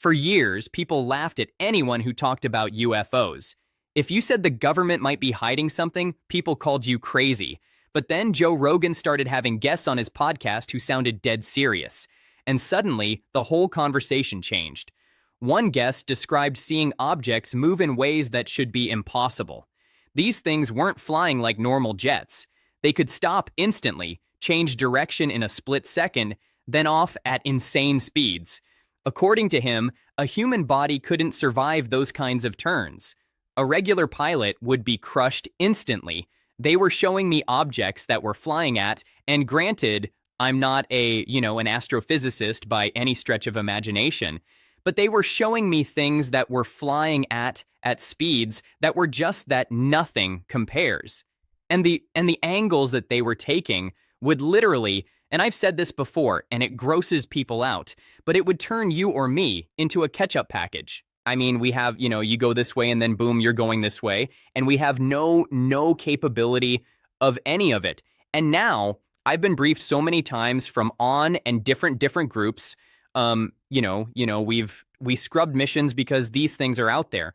For years, people laughed at anyone who talked about UFOs. If you said the government might be hiding something, people called you crazy. But then Joe Rogan started having guests on his podcast who sounded dead serious. And suddenly, the whole conversation changed. One guest described seeing objects move in ways that should be impossible. These things weren't flying like normal jets. They could stop instantly, change direction in a split second, then off at insane speeds. According to him, a human body couldn't survive those kinds of turns. A regular pilot would be crushed instantly. They were showing me objects that were flying at, and granted, I'm not an astrophysicist by any stretch of imagination, but they were showing me things that were flying at speeds that were just that nothing compares. And the angles that they were taking would literally, and I've said this before, and it grosses people out, but it would turn you or me into a ketchup package. I mean, we have, you go this way and then boom, you're going this way, and we have no capability of any of it. And now I've been briefed so many times from on and different groups. We scrubbed missions because these things are out there.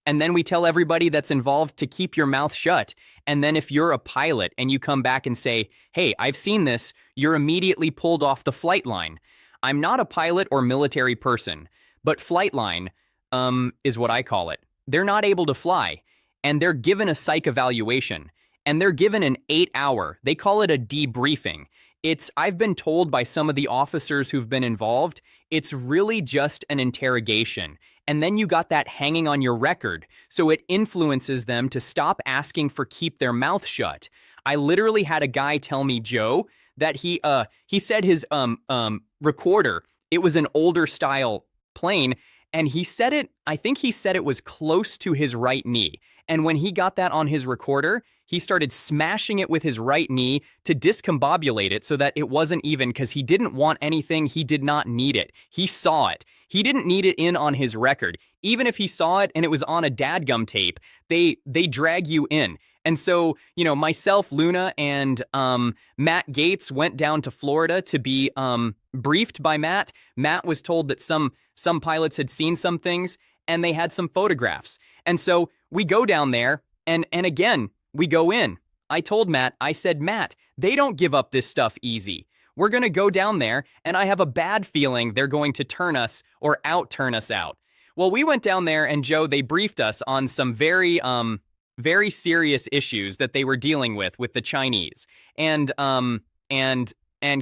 And then we tell everybody that's involved to keep your mouth shut. And then if you're a pilot and you come back and say, hey, I've seen this, you're immediately pulled off the flight line. I'm not a pilot or military person, but flight line is what I call it. They're not able to fly, and they're given a psych evaluation, and they're given an 8-hour, they call it a debriefing. I've been told by some of the officers who've been involved, it's really just an interrogation. And then you got that hanging on your record, so it influences them to stop asking for keep their mouth shut. I literally had a guy tell me, Joe, that he said his recorder, it was an older style plane, and I think he said it was close to his right knee. And when he got that on his recorder, he started smashing it with his right knee to discombobulate it so that it wasn't even, because he didn't want anything, he did not need it. He saw it. He didn't need it in on his record. Even if he saw it and it was on a dadgum tape, they drag you in. And so, myself, Luna, and Matt Gates went down to Florida to be briefed by Matt. Matt was told that some pilots had seen some things, and they had some photographs. And so we go down there, and again, we go in. I told Matt, I said, Matt, they don't give up this stuff easy. We're going to go down there, and I have a bad feeling they're going to turn us or out-turn us out. Well, we went down there, and Joe, they briefed us on some very serious issues that they were dealing with the Chinese and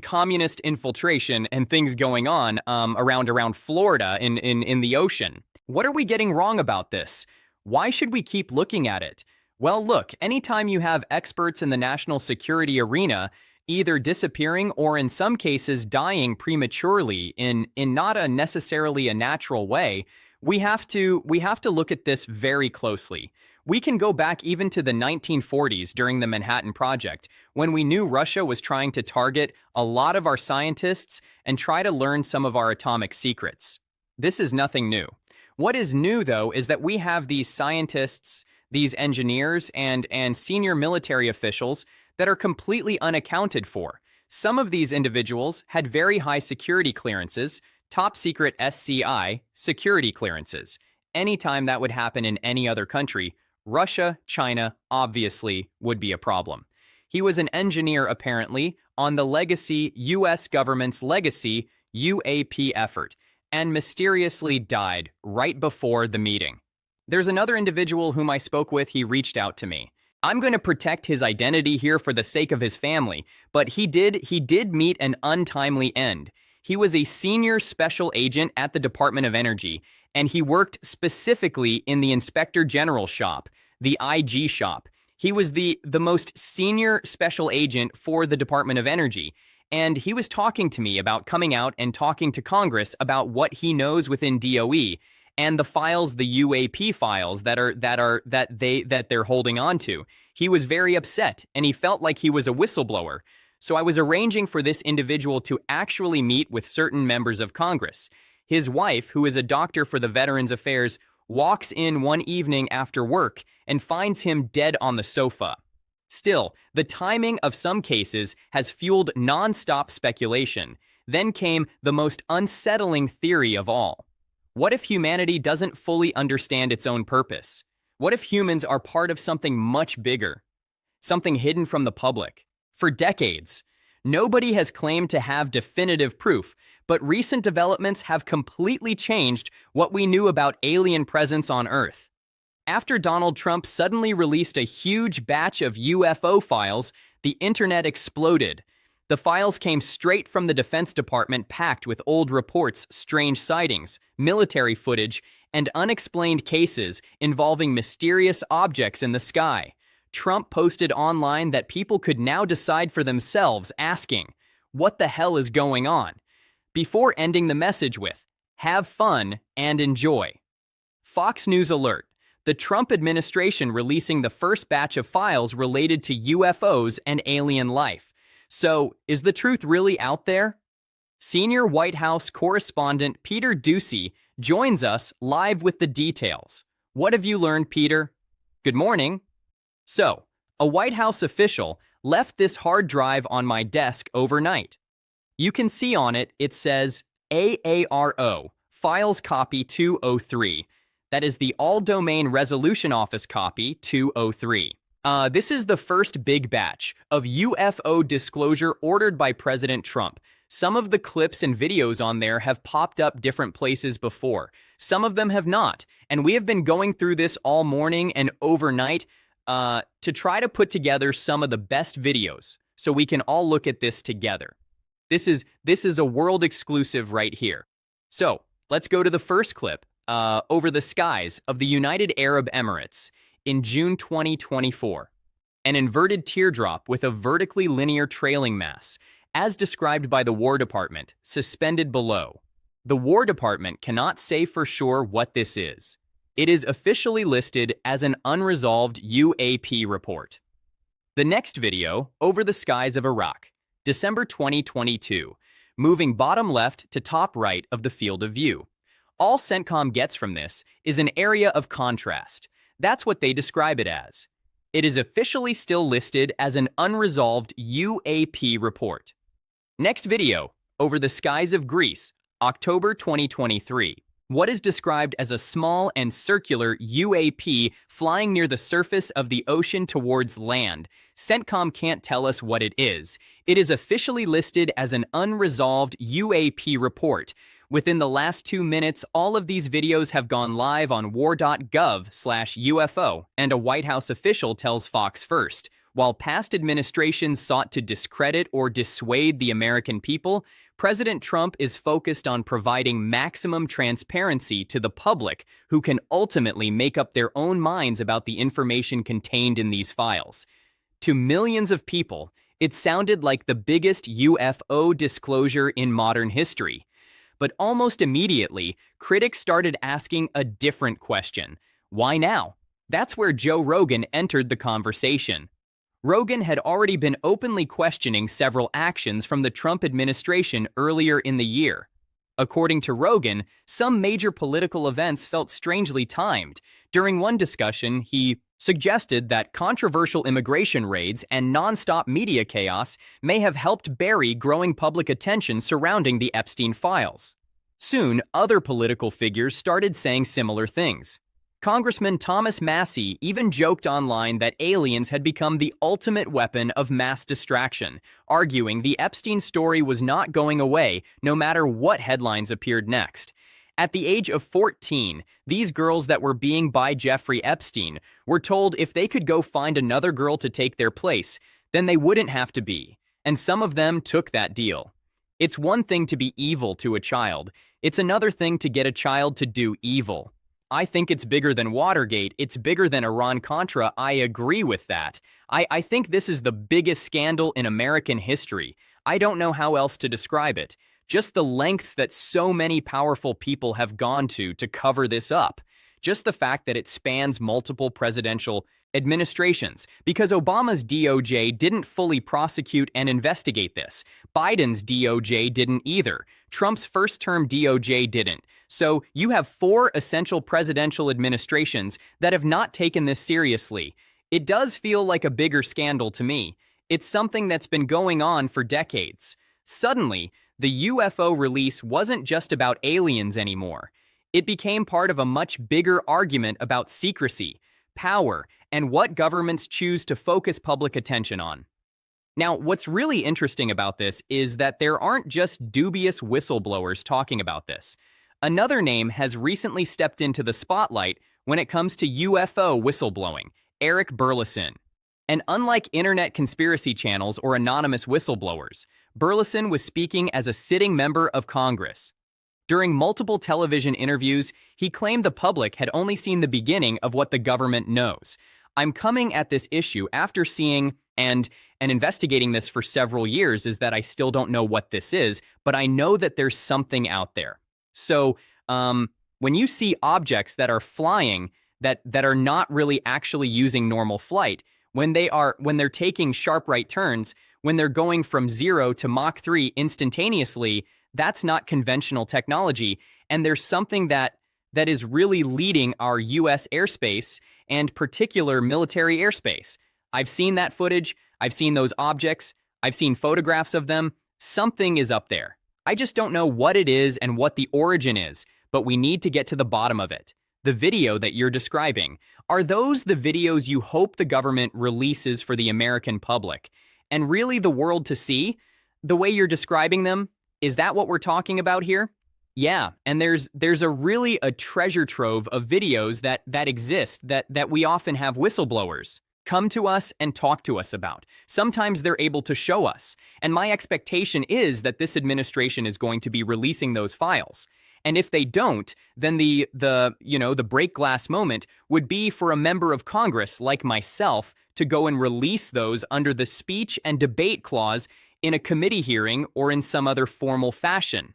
communist infiltration and things going on around Florida in the ocean. What are we getting wrong about this? Why should we keep looking at it? Well, look, anytime you have experts in the national security arena either disappearing or in some cases dying prematurely in not necessarily a natural way, we have to look at this very closely. We can go back even to the 1940s during the Manhattan Project, when we knew Russia was trying to target a lot of our scientists and try to learn some of our atomic secrets. This is nothing new. What is new, though, is that we have these scientists, these engineers, and senior military officials that are completely unaccounted for. Some of these individuals had very high security clearances, top secret SCI security clearances. Anytime that would happen in any other country, Russia, China, obviously, would be a problem. He was an engineer, apparently, on the legacy U.S. government's legacy UAP effort, and mysteriously died right before the meeting. There's another individual whom I spoke with. He reached out to me. I'm going to protect his identity here for the sake of his family, but he did meet an untimely end. He was a senior special agent at the Department of Energy, and he worked specifically in the Inspector General shop, the IG shop. He was the most senior special agent for the Department of Energy, and he was talking to me about coming out and talking to Congress about what he knows within DOE and the files, the UAP files that they're holding on to. He was very upset, and he felt like he was a whistleblower. So I was arranging for this individual to actually meet with certain members of Congress. His wife, who is a doctor for the Veterans Affairs, walks in one evening after work and finds him dead on the sofa. Still, the timing of some cases has fueled nonstop speculation. Then came the most unsettling theory of all. What if humanity doesn't fully understand its own purpose? What if humans are part of something much bigger? Something hidden from the public? For decades, nobody has claimed to have definitive proof, but recent developments have completely changed what we knew about alien presence on Earth. After Donald Trump suddenly released a huge batch of UFO files, the internet exploded. The files came straight from the Defense Department, packed with old reports, strange sightings, military footage, and unexplained cases involving mysterious objects in the sky. Trump posted online that people could now decide for themselves, asking, "What the hell is going on?" before ending the message with, "Have fun and enjoy." Fox News alert. The Trump administration releasing the first batch of files related to UFOs and alien life. So, is the truth really out there? Senior White House correspondent Peter Doocy joins us live with the details. What have you learned, Peter? Good morning. So, a White House official left this hard drive on my desk overnight. You can see on it, it says AARO, Files Copy 203. That is the All-Domain Resolution Office Copy 203. This is the first big batch of UFO disclosure ordered by President Trump. Some of the clips and videos on there have popped up different places before. Some of them have not. And we have been going through this all morning and overnight to try to put together some of the best videos so we can all look at this together. This is a world exclusive right here. So let's go to the first clip. Over the skies of the United Arab Emirates in June 2024. An inverted teardrop with a vertically linear trailing mass, as described by the War Department, suspended below. The War Department cannot say for sure what this is. It is officially listed as an unresolved UAP report. The next video, over the skies of Iraq, December 2022, moving bottom left to top right of the field of view. All CENTCOM gets from this is an area of contrast. That's what they describe it as. It is officially still listed as an unresolved UAP report. Next video, over the skies of Greece, October 2023. What is described as a small and circular UAP flying near the surface of the ocean towards land. CENTCOM can't tell us what it is. It is officially listed as an unresolved UAP report. Within the last 2 minutes, all of these videos have gone live on war.gov/UFO, and a White House official tells Fox first. While past administrations sought to discredit or dissuade the American people, President Trump is focused on providing maximum transparency to the public, who can ultimately make up their own minds about the information contained in these files. To millions of people, it sounded like the biggest UFO disclosure in modern history. But almost immediately, critics started asking a different question. Why now? That's where Joe Rogan entered the conversation. Rogan had already been openly questioning several actions from the Trump administration earlier in the year. According to Rogan, some major political events felt strangely timed. During one discussion, he suggested that controversial immigration raids and nonstop media chaos may have helped bury growing public attention surrounding the Epstein files. Soon, other political figures started saying similar things. Congressman Thomas Massie even joked online that aliens had become the ultimate weapon of mass distraction, arguing the Epstein story was not going away no matter what headlines appeared next. At the age of 14, these girls that were being by Jeffrey Epstein were told if they could go find another girl to take their place, then they wouldn't have to be, and some of them took that deal. It's one thing to be evil to a child, it's another thing to get a child to do evil. I think it's bigger than Watergate, it's bigger than Iran-Contra, I agree with that. I think this is the biggest scandal in American history. I don't know how else to describe it. Just the lengths that so many powerful people have gone to cover this up. Just the fact that it spans multiple presidential administrations. Because Obama's DOJ didn't fully prosecute and investigate this. Biden's DOJ didn't either. Trump's first-term DOJ didn't. So you have 4 essential presidential administrations that have not taken this seriously. It does feel like a bigger scandal to me. It's something that's been going on for decades. Suddenly, the UFO release wasn't just about aliens anymore. It became part of a much bigger argument about secrecy, power, and what governments choose to focus public attention on. Now, what's really interesting about this is that there aren't just dubious whistleblowers talking about this. Another name has recently stepped into the spotlight when it comes to UFO whistleblowing, Eric Burleson. And unlike internet conspiracy channels or anonymous whistleblowers, Burleson was speaking as a sitting member of Congress. During multiple television interviews, he claimed the public had only seen the beginning of what the government knows. I'm coming at this issue after seeing and investigating this for several years is that I still don't know what this is, but I know that there's something out there. So when you see objects that are flying that are not really actually using normal flight, when they're taking sharp right turns, when they're going from 0 to Mach 3 instantaneously, that's not conventional technology. And there's something that is really leading our US airspace and particular military airspace. I've seen that footage. I've seen those objects. I've seen photographs of them. Something is up there. I just don't know what it is and what the origin is, but we need to get to the bottom of it. The video that you're describing, are those the videos you hope the government releases for the American public and really the world to see? The way you're describing them, is that what we're talking about here? Yeah, and there's a treasure trove of videos that exist that we often have whistleblowers come to us and talk to us about. Sometimes they're able to show us, and my expectation is that this administration is going to be releasing those files. And if they don't, then the break glass moment would be for a member of Congress like myself to go and release those under the speech and debate clause in a committee hearing or in some other formal fashion.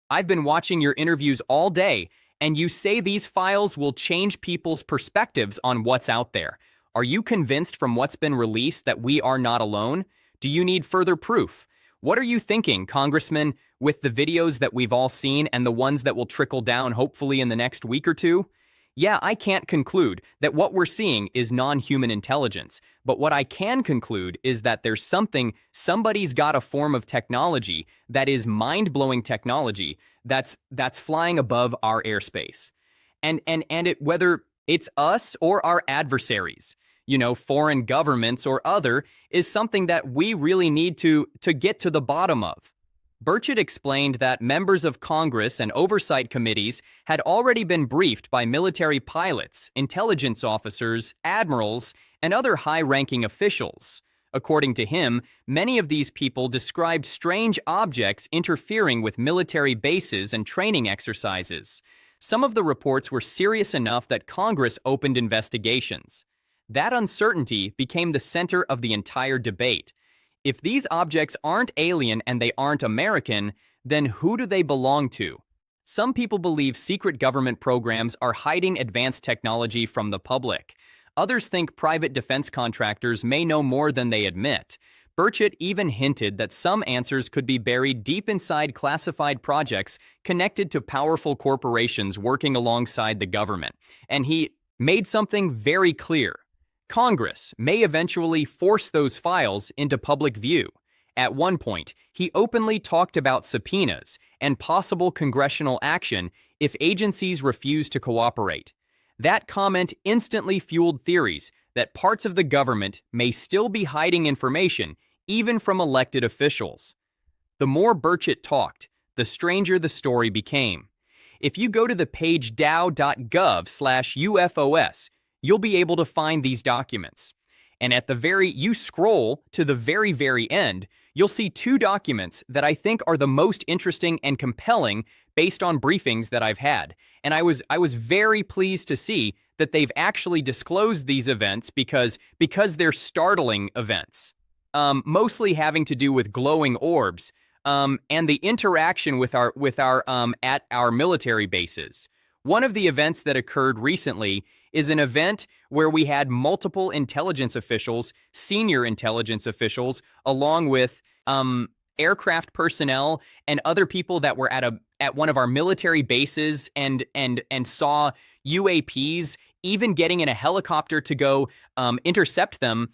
I've been watching your interviews all day, and you say these files will change people's perspectives on what's out there. Are you convinced from what's been released that we are not alone? Do you need further proof? What are you thinking, Congressman, with the videos that we've all seen and the ones that will trickle down hopefully in the next week or two? Yeah, I can't conclude that what we're seeing is non-human intelligence, but what I can conclude is that there's somebody's got a form of technology that is mind-blowing technology that's flying above our airspace. And whether it's us or our adversaries, foreign governments or other, is something that we really need to get to the bottom of. Burchett explained that members of Congress and oversight committees had already been briefed by military pilots, intelligence officers, admirals, and other high-ranking officials. According to him, many of these people described strange objects interfering with military bases and training exercises. Some of the reports were serious enough that Congress opened investigations. That uncertainty became the center of the entire debate. If these objects aren't alien and they aren't American, then who do they belong to? Some people believe secret government programs are hiding advanced technology from the public. Others think private defense contractors may know more than they admit. Burchett even hinted that some answers could be buried deep inside classified projects connected to powerful corporations working alongside the government. And he made something very clear. Congress may eventually force those files into public view. At one point, he openly talked about subpoenas and possible congressional action if agencies refuse to cooperate. That comment instantly fueled theories that parts of the government may still be hiding information, even from elected officials. The more Burchett talked, the stranger the story became. If you go to the page dow.gov/UFOS, you'll be able to find these documents. And you scroll to the very, very end, you'll see two documents that I think are the most interesting and compelling based on briefings that I've had. And I was very pleased to see that they've actually disclosed these events because they're startling events, mostly having to do with glowing orbs, and the interaction with our at our military bases. One of the events that occurred recently is an event where we had multiple intelligence officials, senior intelligence officials, along with aircraft personnel and other people that were at one of our military bases and saw UAPs, even getting in a helicopter to go intercept them,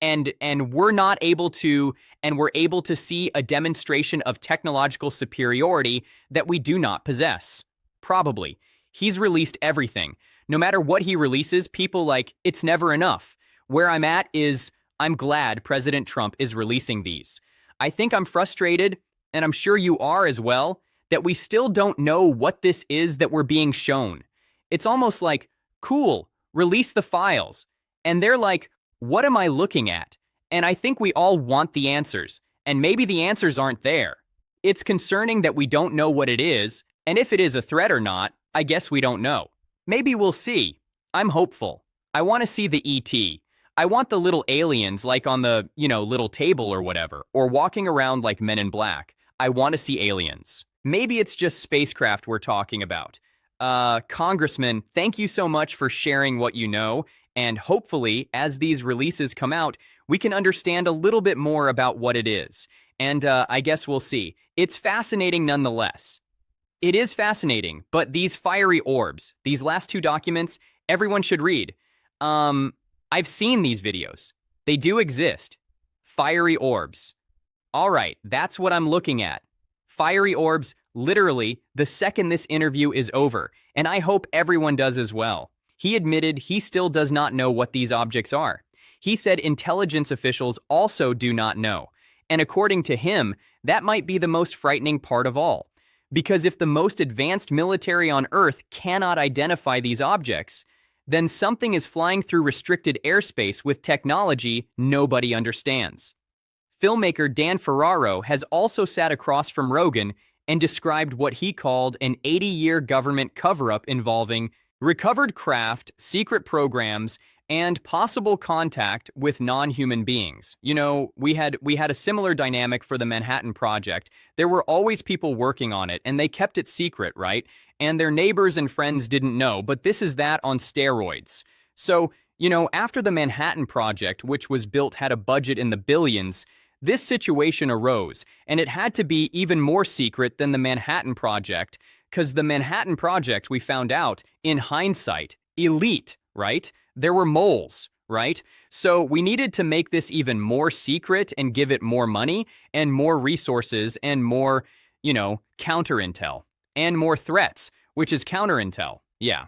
and we're able to see a demonstration of technological superiority that we do not possess. Probably. He's released everything. No matter what he releases, people like, it's never enough. Where I'm at is, I'm glad President Trump is releasing these. I think I'm frustrated, and I'm sure you are as well, that we still don't know what this is that we're being shown. It's almost like, cool, release the files. And they're like, what am I looking at? And I think we all want the answers, and maybe the answers aren't there. It's concerning that we don't know what it is, and if it is a threat or not, I guess we don't know. Maybe we'll see. I'm hopeful. I want to see the ET. I want the little aliens like on the, little table or whatever, or walking around like Men in Black. I want to see aliens. Maybe it's just spacecraft we're talking about. Congressman, thank you so much for sharing what you know, and hopefully, as these releases come out, we can understand a little bit more about what it is. And I guess we'll see. It's fascinating nonetheless. It is fascinating, but these fiery orbs, these last two documents, everyone should read. I've seen these videos. They do exist. Fiery orbs. All right, that's what I'm looking at. Fiery orbs, literally, the second this interview is over, and I hope everyone does as well. He admitted he still does not know what these objects are. He said intelligence officials also do not know. And according to him, that might be the most frightening part of all. Because if the most advanced military on Earth cannot identify these objects, then something is flying through restricted airspace with technology nobody understands. Filmmaker Dan Ferraro has also sat across from Rogan and described what he called an 80-year government cover-up involving recovered craft, secret programs, and possible contact with non-human beings. We had a similar dynamic for the Manhattan Project. There were always people working on it, and they kept it secret, right? And their neighbors and friends didn't know, but this is that on steroids. So, after the Manhattan Project, which was built, had a budget in the billions, this situation arose, and it had to be even more secret than the Manhattan Project, because the Manhattan Project, we found out, in hindsight, elite, right? There were moles, right? So we needed to make this even more secret and give it more money and more resources and more, counter intel and more threats, which is counter intel. Yeah.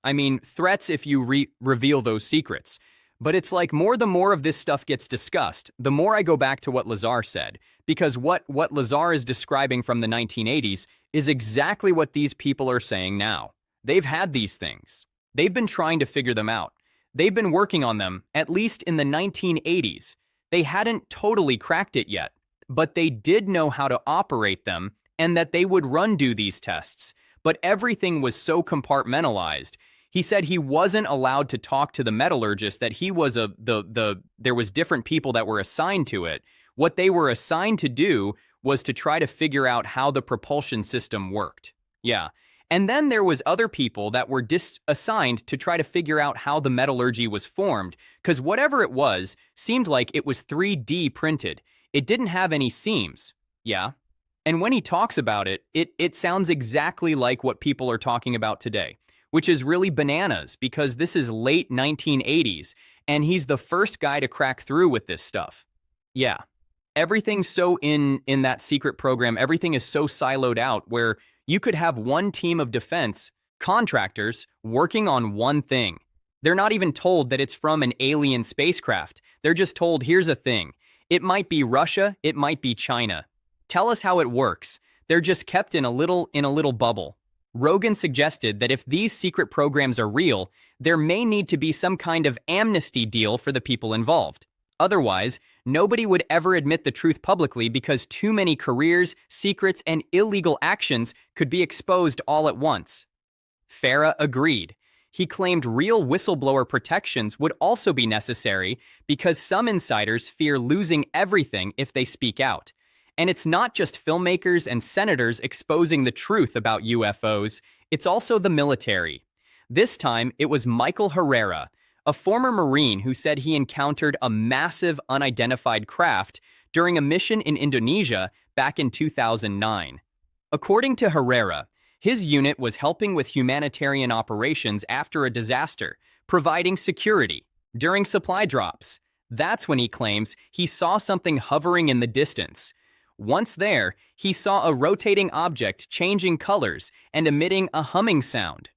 I mean, threats if you reveal those secrets. But it's like the more of this stuff gets discussed, the more I go back to what Lazar said. Because what Lazar is describing from the 1980s is exactly what these people are saying now. They've had these things. They've been trying to figure them out. They've been working on them, at least in the 1980s. They hadn't totally cracked it yet, but they did know how to operate them and that they would do these tests. But everything was so compartmentalized. He said he wasn't allowed to talk to the metallurgist, that he was there was different people that were assigned to it. What they were assigned to do was to try to figure out how the propulsion system worked. Yeah. And then there was other people that were assigned to try to figure out how the metallurgy was formed, because whatever it was seemed like it was 3D printed. It didn't have any seams. Yeah. And when he talks about it, it sounds exactly like what people are talking about today, which is really bananas, because this is late 1980s, and he's the first guy to crack through with this stuff. Yeah. Everything's so in that secret program, everything is so siloed out where you could have one team of defense contractors working on one thing. They're not even told that it's from an alien spacecraft. They're just told, here's a thing. It might be Russia, it might be China. Tell us how it works. They're just kept in a little bubble. Rogan suggested that if these secret programs are real, there may need to be some kind of amnesty deal for the people involved. Otherwise, nobody would ever admit the truth publicly, because too many careers, secrets, and illegal actions could be exposed all at once. Farah agreed. He claimed real whistleblower protections would also be necessary because some insiders fear losing everything if they speak out. And it's not just filmmakers and senators exposing the truth about UFOs, it's also the military. This time, it was Michael Herrera, a former Marine who said he encountered a massive unidentified craft during a mission in Indonesia back in 2009. According to Herrera, his unit was helping with humanitarian operations after a disaster, providing security during supply drops. That's when he claims he saw something hovering in the distance. Once there, he saw a rotating object changing colors and emitting a humming sound.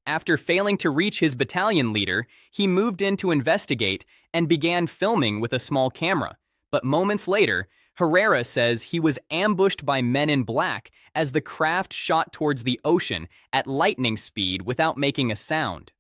After failing to reach his battalion leader, he moved in to investigate and began filming with a small camera. But moments later, Herrera says he was ambushed by men in black as the craft shot towards the ocean at lightning speed without making a sound.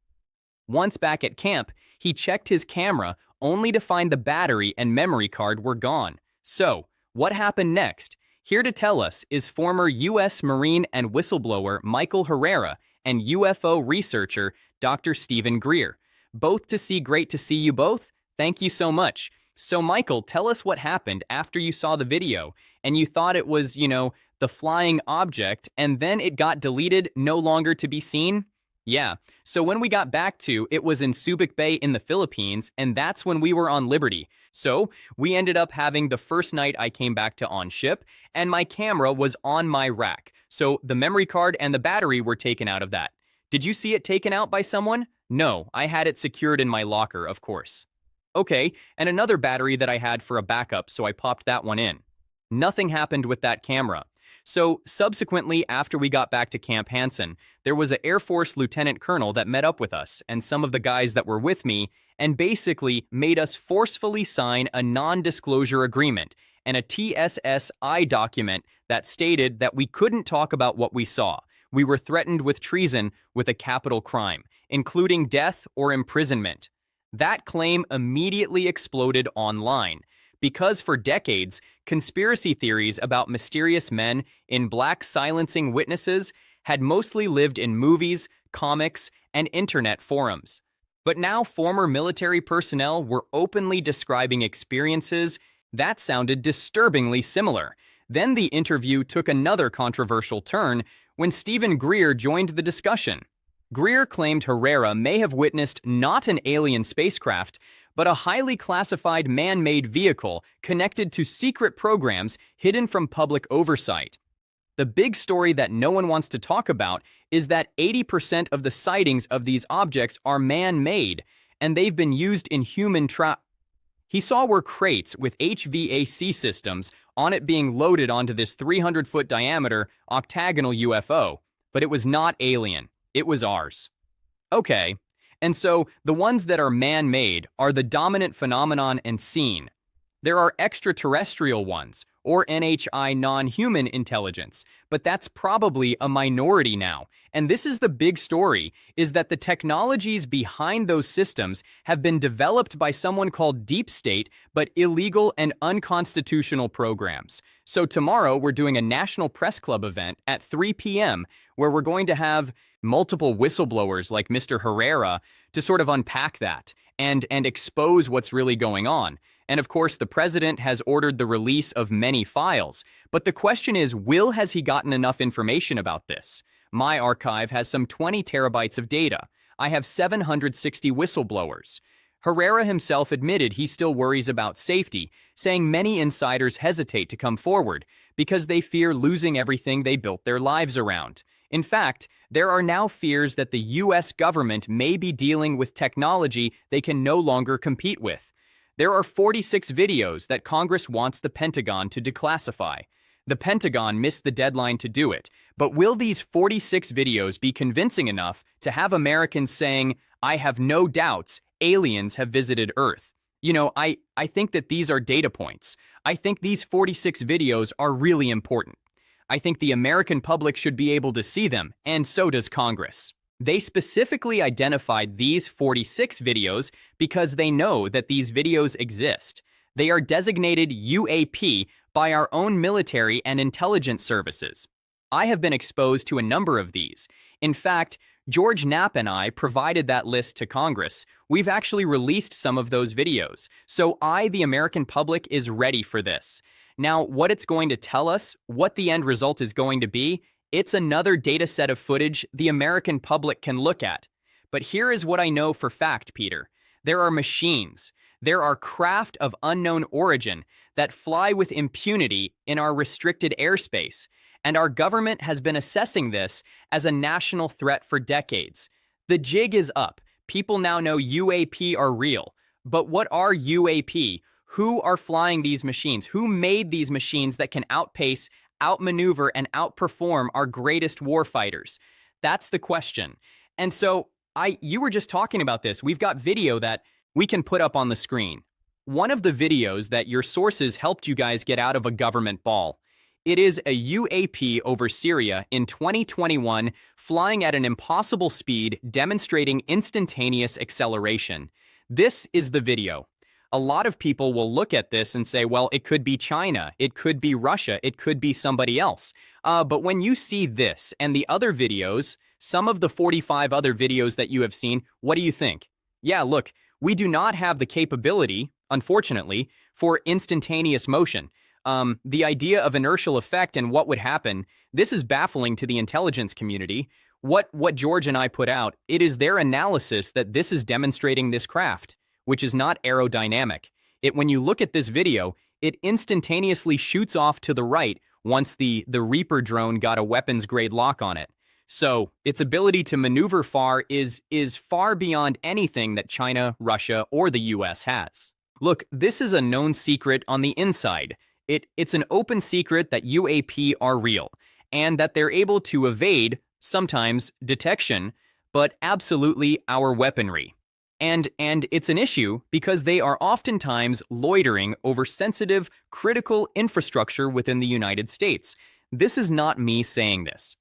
Once back at camp, he checked his camera only to find the battery and memory card were gone. So, what happened next? Here to tell us is former U.S. Marine and whistleblower Michael Herrera and UFO researcher Dr. Stephen Greer. Great to see you both. Thank you so much. So Michael, tell us what happened after you saw the video and you thought it was, the flying object, and then it got deleted, no longer to be seen? Yeah, so when we got back to, it was in Subic Bay in the Philippines, and that's when we were on Liberty. So we ended up having the first night I came back to on ship, and my camera was on my rack. So the memory card and the battery were taken out of that. Did you see it taken out by someone? No, I had it secured in my locker, of course. Okay, and another battery that I had for a backup, so I popped that one in. Nothing happened with that camera. So subsequently, after we got back to Camp Hansen, there was an Air Force lieutenant colonel that met up with us and some of the guys that were with me and basically made us forcefully sign a non-disclosure agreement and a TSSI document that stated that we couldn't talk about what we saw. We were threatened with treason with a capital crime, including death or imprisonment. That claim immediately exploded online, because for decades, conspiracy theories about mysterious men in black silencing witnesses had mostly lived in movies, comics, and internet forums. But now former military personnel were openly describing experiences that sounded disturbingly similar. Then the interview took another controversial turn when Stephen Greer joined the discussion. Greer claimed Herrera may have witnessed not an alien spacecraft, but a highly classified man-made vehicle connected to secret programs hidden from public oversight. The big story that no one wants to talk about is that 80% of the sightings of these objects are man-made, and they've been used in human He saw were crates with HVAC systems on it being loaded onto this 300-foot diameter octagonal UFO, but it was not alien. It was ours. Okay. And so, the ones that are man-made are the dominant phenomenon and seen. There are extraterrestrial ones, or NHI non-human intelligence, but that's probably a minority now. And this is the big story, is that the technologies behind those systems have been developed by someone called Deep State, but illegal and unconstitutional programs. So tomorrow, we're doing a National Press Club event at 3 p.m., where we're going to have multiple whistleblowers like Mr. Herrera to sort of unpack that and expose what's really going on. And of course, the president has ordered the release of many files. But the question is, has he gotten enough information about this? My archive has some 20 terabytes of data. I have 760 whistleblowers. Herrera himself admitted he still worries about safety, saying many insiders hesitate to come forward because they fear losing everything they built their lives around. In fact, there are now fears that the U.S. government may be dealing with technology they can no longer compete with. There are 46 videos that Congress wants the Pentagon to declassify. The Pentagon missed the deadline to do it, but will these 46 videos be convincing enough to have Americans saying, "I have no doubts aliens have visited Earth"? I think that these are data points. I think these 46 videos are really important. I think the American public should be able to see them, and so does Congress. They specifically identified these 46 videos because they know that these videos exist. They are designated UAP by our own military and intelligence services. I have been exposed to a number of these. In fact, George Knapp and I provided that list to Congress. We've actually released some of those videos. So the American public, is ready for this. Now, what it's going to tell us, what the end result is going to be, it's another data set of footage the American public can look at. But here is what I know for fact, Peter. There are machines. There are craft of unknown origin that fly with impunity in our restricted airspace. And our government has been assessing this as a national threat for decades. The jig is up. People now know UAP are real. But what are UAP? Who are flying these machines? Who made these machines that can outpace, outmaneuver, and outperform our greatest warfighters? That's the question. And so you were just talking about this. We've got video that we can put up on the screen. One of the videos that your sources helped you guys get out of a government ball. It is a UAP over Syria in 2021, flying at an impossible speed, demonstrating instantaneous acceleration. This is the video. A lot of people will look at this and say, well, it could be China, it could be Russia, it could be somebody else. But when you see this and the other videos, some of the 45 other videos that you have seen, what do you think? Yeah, look, we do not have the capability, unfortunately, for instantaneous motion. The idea of inertial effect and what would happen, this is baffling to the intelligence community. What George and I put out, it is their analysis that this is demonstrating this craft, which is not aerodynamic. When you look at this video, it instantaneously shoots off to the right once the Reaper drone got a weapons-grade lock on it. So its ability to maneuver far is far beyond anything that China, Russia, or the US has. Look, this is a known secret on the inside. It's an open secret that UAP are real, and that they're able to evade, sometimes, detection, but absolutely our weaponry. And it's an issue because they are oftentimes loitering over sensitive, critical infrastructure within the United States. This is not me saying this.